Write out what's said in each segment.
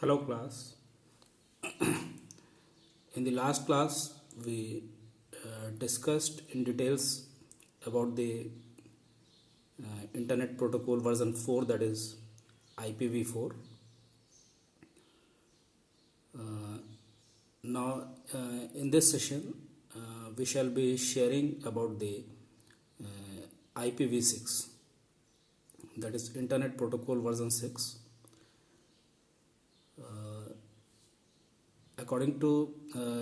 Hello class. In the last class we discussed in details about the internet protocol version 4, that is IPv4. Now in this session we shall be sharing about the IPv6, that is internet protocol version 6. According to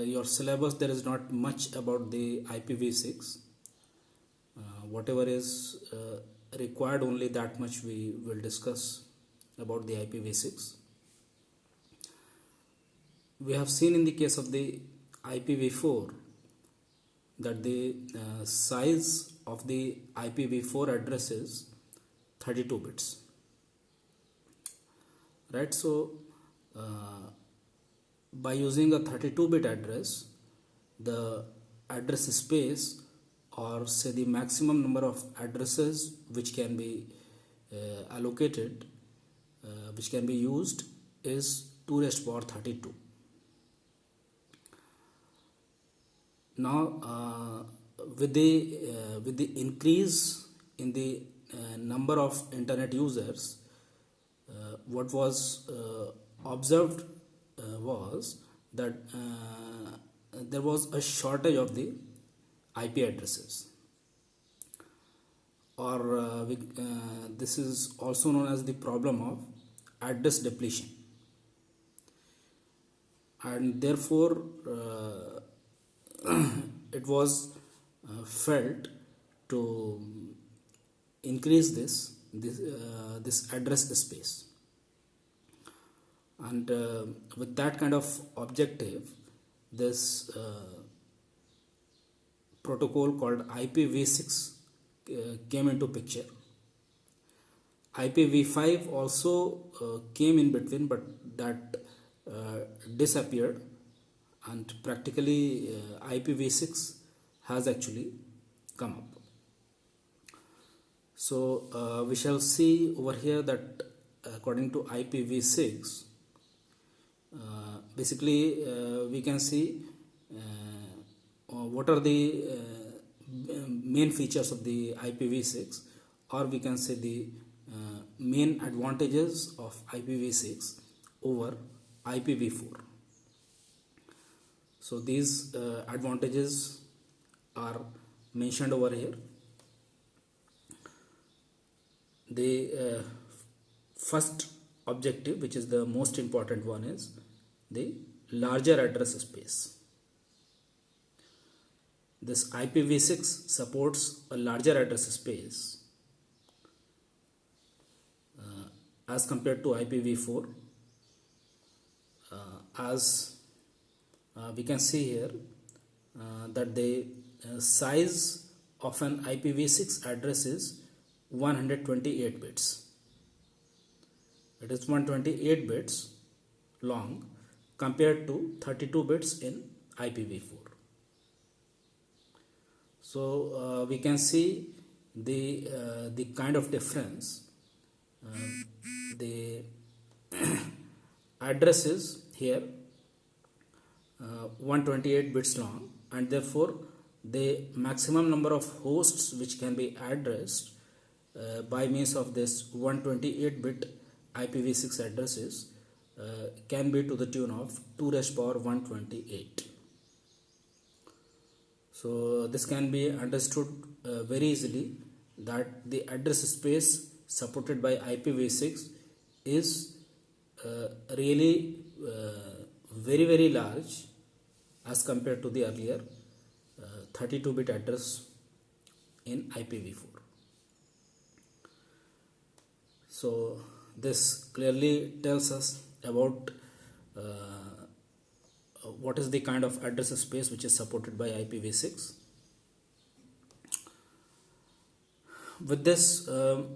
your syllabus, there is not much about the IPv6. Whatever is required, only that much we will discuss about the IPv6. We have seen in the case of the IPv4 that the size of the IPv4 address is 32 bits, right? So by using a 32-bit address, the address space, or say the maximum number of addresses which can be allocated, which can be used, is 2 raised to power 32. Now with the increase in the number of internet users, what was observed was that there was a shortage of the IP addresses, or this is also known as the problem of address depletion, and therefore it was felt to increase this address space. And with that kind of objective, this protocol called IPv6 came into picture. IPv5 also came in between, but that disappeared, and practically IPv6 has actually come up. So we shall see over here that according to IPv6, basically we can see what are the main features of the IPv6, or we can say the main advantages of IPv6 over IPv4. So these advantages are mentioned over here. The first objective, which is the most important one, is the larger address space. This IPv6 supports a larger address space as compared to IPv4. As we can see here that the size of an IPv6 address is 128 bits. It is 128 bits long compared to 32 bits in IPv4. So we can see the kind of difference. The address is here 128 bits long, and therefore the maximum number of hosts which can be addressed by means of this 128-bit IPv6 addresses can be to the tune of 2 raised to power 128. So this can be understood very easily that the address space supported by IPv6 is really very large as compared to the earlier 32-bit address in IPv4. So this clearly tells us about what is the kind of address space which is supported by IPv6. With this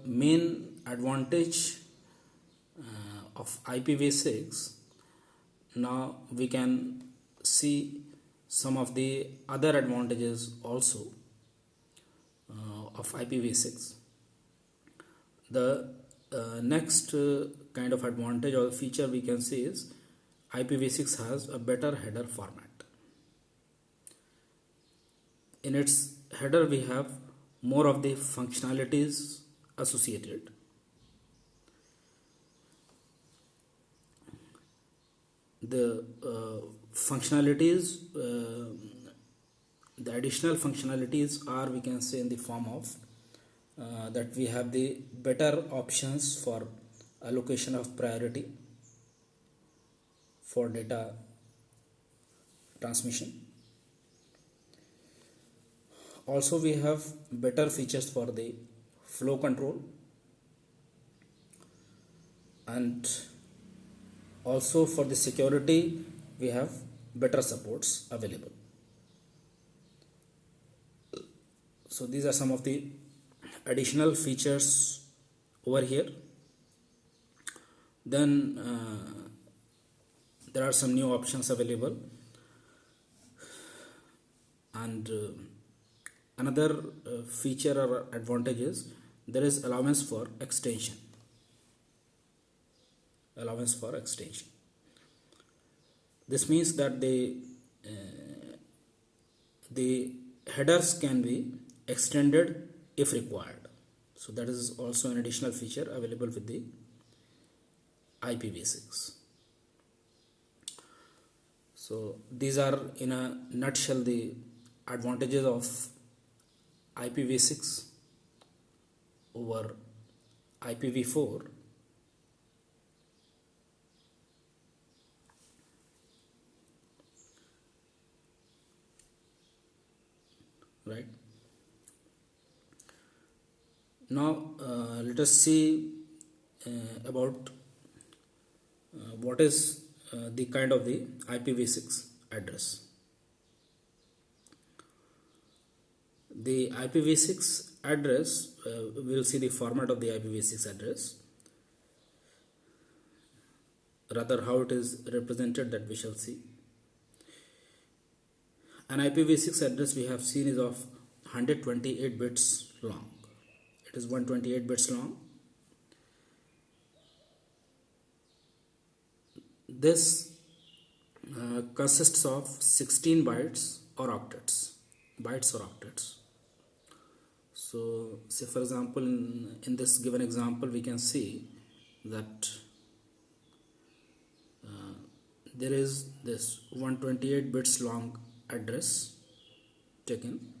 main advantage of IPv6, now we can see some of the other advantages also of IPv6. The next kind of advantage or feature we can see is IPv6 has a better header format. In its header we have more of the functionalities associated. The functionalities, the additional functionalities are, we can say, in the form of that we have the better options for allocation of priority for data transmission. Also we have better features for the flow control, and also for the security we have better supports available. So these are some of the additional features over here. Then there are some new options available, and another feature or advantage is there is allowance for extension. This means that the headers can be extended if required. So that is also an additional feature available with the IPv6. So these are in a nutshell the advantages of IPv6 over IPv4. Right. Now let us see about what is the kind of the IPv6 address. The IPv6 address, we will see the format of the IPv6 address, rather how it is represented, that we shall see. An IPv6 address we have seen is of 128 bits long. It is 128 bits long. This consists of 16 bytes or octets. So say for example in this given example we can see that there is this 128 bits long address taken.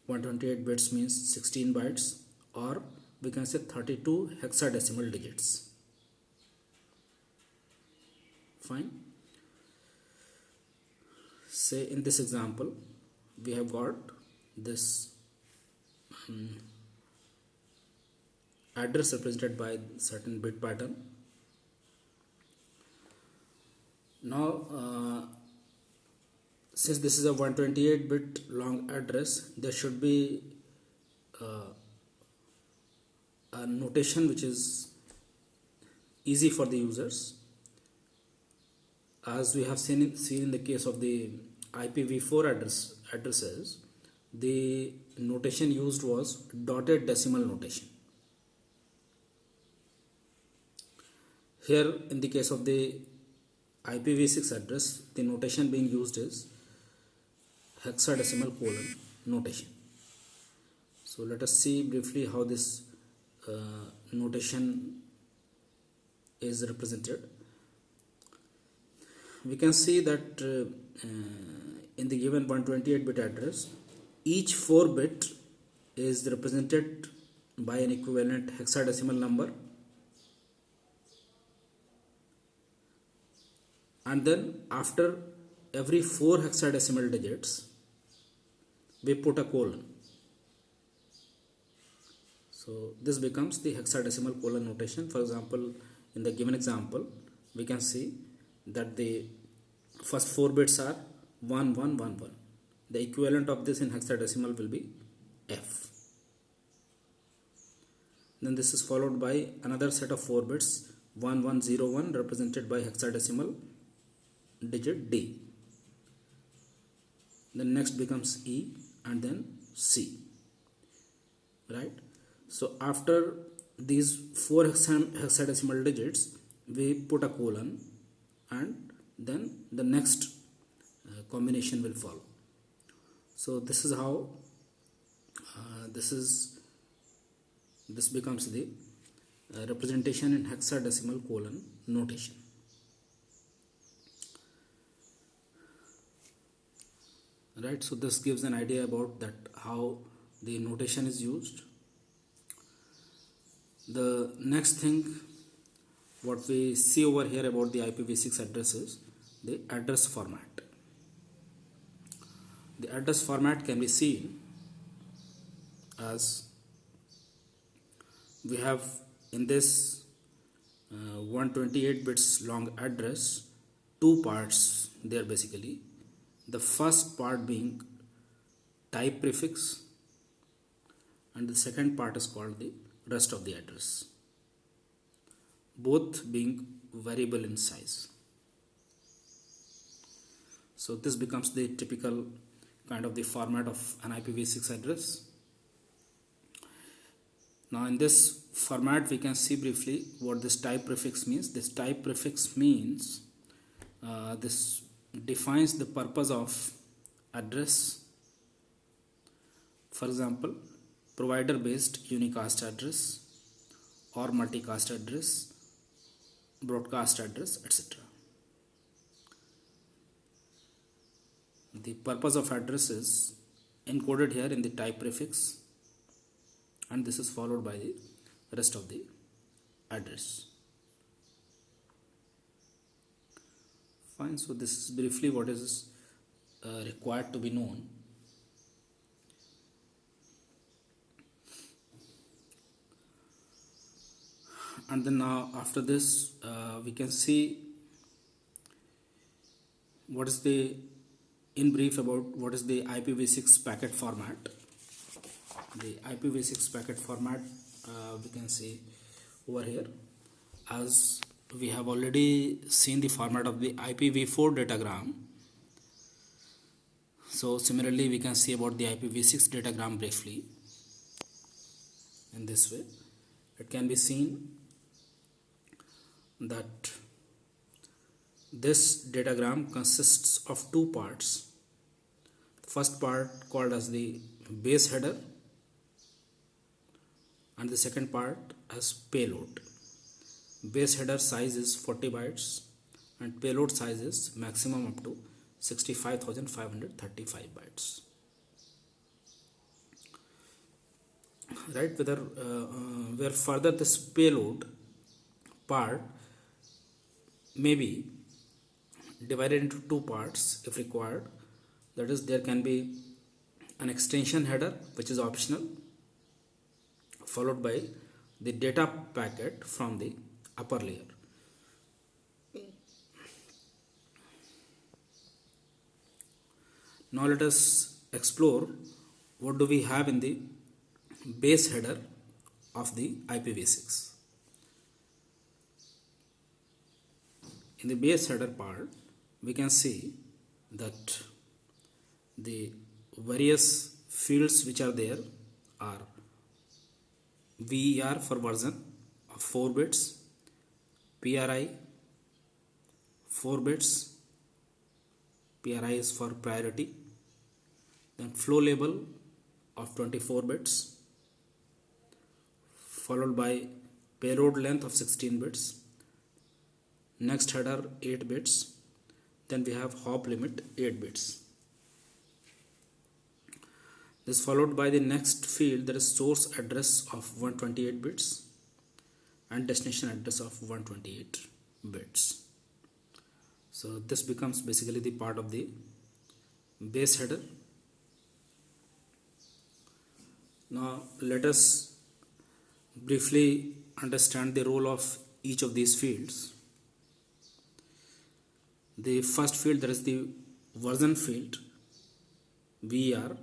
128 bits means 16 bytes, or we can say 32 hexadecimal digits. Fine. Say in this example we have got this address represented by certain bit pattern. Now since this is a 128 bit long address, there should be a notation which is easy for the users. As we have seen in the case of the IPv4 addresses, the notation used was dotted decimal notation. Here in the case of the IPv6 address, the notation being used is hexadecimal colon notation. So let us see briefly how this notation is represented. We can see that in the given 128 bit address, each 4 bit is represented by an equivalent hexadecimal number, and then after every 4 hexadecimal digits we put a colon. So this becomes the hexadecimal colon notation. For example, in the given example we can see that the first 4 bits are 1111. The equivalent of this in hexadecimal will be F. Then this is followed by another set of 4 bits 1101 represented by hexadecimal digit D. Then next becomes E and then C. Right. So after these four hexadecimal digits, we put a colon, and then the next combination will follow. So this is how this becomes the representation in hexadecimal colon notation. Right, so this gives an idea about that how the notation is used. The next thing what we see over here about the IPv6 address is the address format. The address format can be seen as we have in this 128 bits long address, two parts there basically. The first part being type prefix, and the second part is called the rest of the address, both being variable in size. So this becomes the typical kind of the format of an IPv6 address. Now in this format we can see briefly what this type prefix means. This type prefix means this defines the purpose of address. For example, provider based unicast address or multicast address, broadcast address, etc. The purpose of address is encoded here in the type prefix, and this is followed by the rest of the address. Fine, so this is briefly what is required to be known. And then now after this we can see what is the, in brief, about what is the IPv6 packet format. The IPv6 packet format we can see over here, as we have already seen the format of the IPv4 datagram. So similarly we can see about the IPv6 datagram briefly. In this way it can be seen that this datagram consists of two parts. The first part called as the base header, and the second part as payload. Base header size is 40 bytes and payload size is maximum up to 65,535 bytes. Right, where further this payload part may be divided into two parts if required. That is, there can be an extension header which is optional, followed by the data packet from the upper layer. Now let us explore what do we have in the base header of the IPv6. In the base header part we can see that the various fields which are there are VER for version of 4 bits, PRI 4 bits, PRI is for priority, then flow label of 24 bits, followed by payload length of 16 bits, next header 8 bits, then we have hop limit 8 bits. This followed by the next field, that is source address of 128 bits and destination address of 128 bits. So this becomes basically the part of the base header. Now let us briefly understand the role of each of these fields. The first field, that is the version field, VER.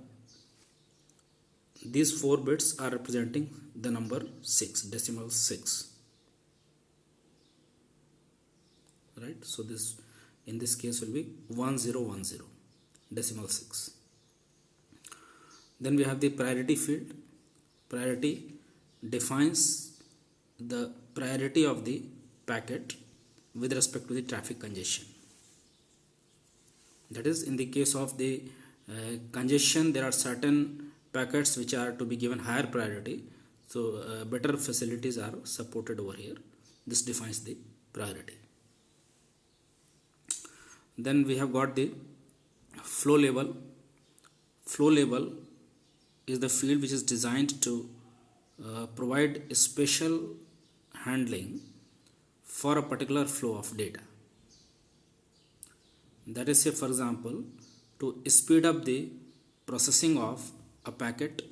These 4 bits are representing the number 6, decimal 6. Right, so this in this case will be 1010, decimal 6. Then we have the priority field. Priority defines the priority of the packet with respect to the traffic congestion. That is, in the case of the congestion, there are certain packets which are to be given higher priority, so better facilities are supported over here. This defines the priority. Then we have got the flow label. Flow label is the field which is designed to provide a special handling for a particular flow of data. That is, say for example, to speed up the processing of a packet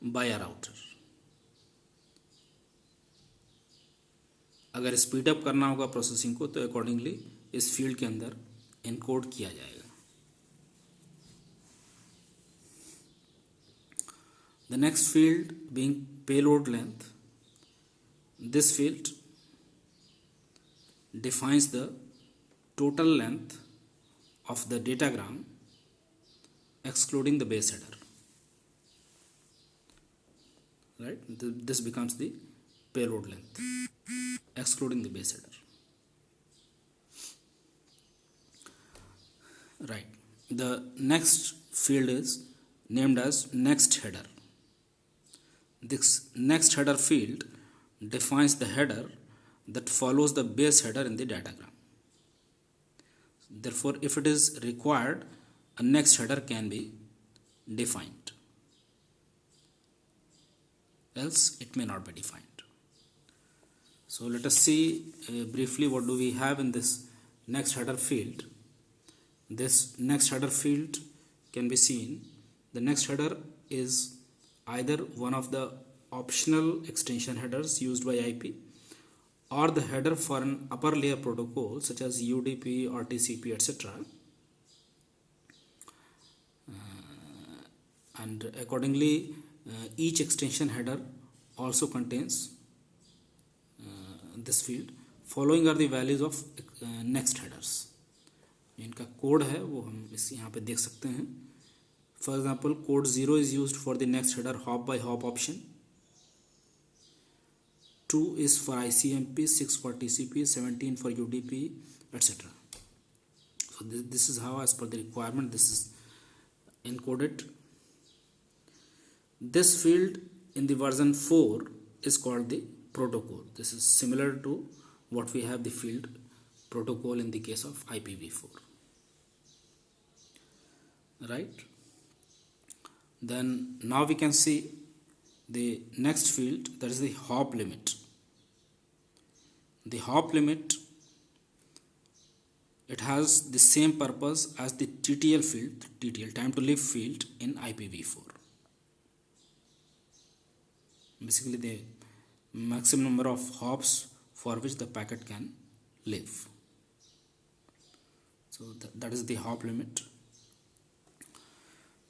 by a router. अगर speed up करना होगा processing को, तो accordingly इस field के अंदर encode किया जाएगा. The next field being payload length. This field defines the total length of the datagram excluding the base header. Right? This becomes the payload length excluding the base header. Right. The next field is named as next header. This next header field defines the header that follows the base header in the datagram. Therefore, if it is required, a next header can be defined. Else, it may not be defined. So, let us see briefly what do we have in this next header field. This next header field can be seen. The next header is either one of the optional extension headers used by IP or the header for an upper layer protocol such as UDP or TCP, etc. And accordingly, each extension header also contains this field. Following are the values of next headers. इनका code है वो हम इस यहाँ पे देख सकते हैं. For example, code 0 is used for the next header hop by hop option. 2 is for ICMP, 6 for TCP, 17 for UDP, etc. So this is how, as per the requirement, this is encoded. This field in the version 4 is called the protocol. This is similar to what we have the field protocol in the case of IPv4. Right? Then now we can see the next field, that is the hop limit. The hop limit, it has the same purpose as the TTL field, TTL, time to live field in IPv4. Basically the maximum number of hops for which the packet can live. So that is the hop limit.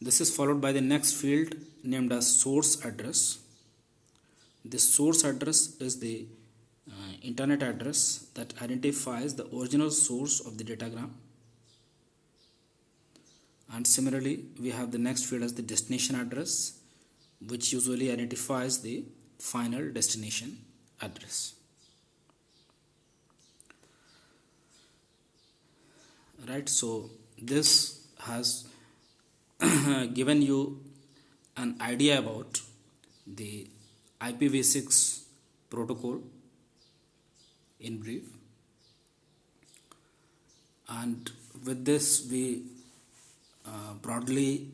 This is followed by the next field named as source address. This source address is the internet address that identifies the original source of the datagram. And similarly, we have the next field as the destination address, which usually identifies the final destination address. Right, so this has given you an idea about the IPv6 protocol in brief, and with this we broadly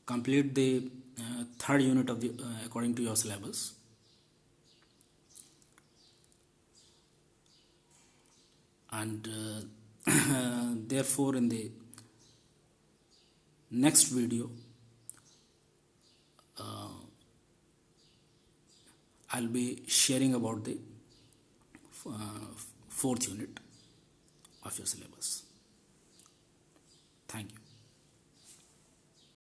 complete the third unit of the according to your syllabus. And therefore in the next video I'll be sharing about the fourth unit of your syllabus. Thank you.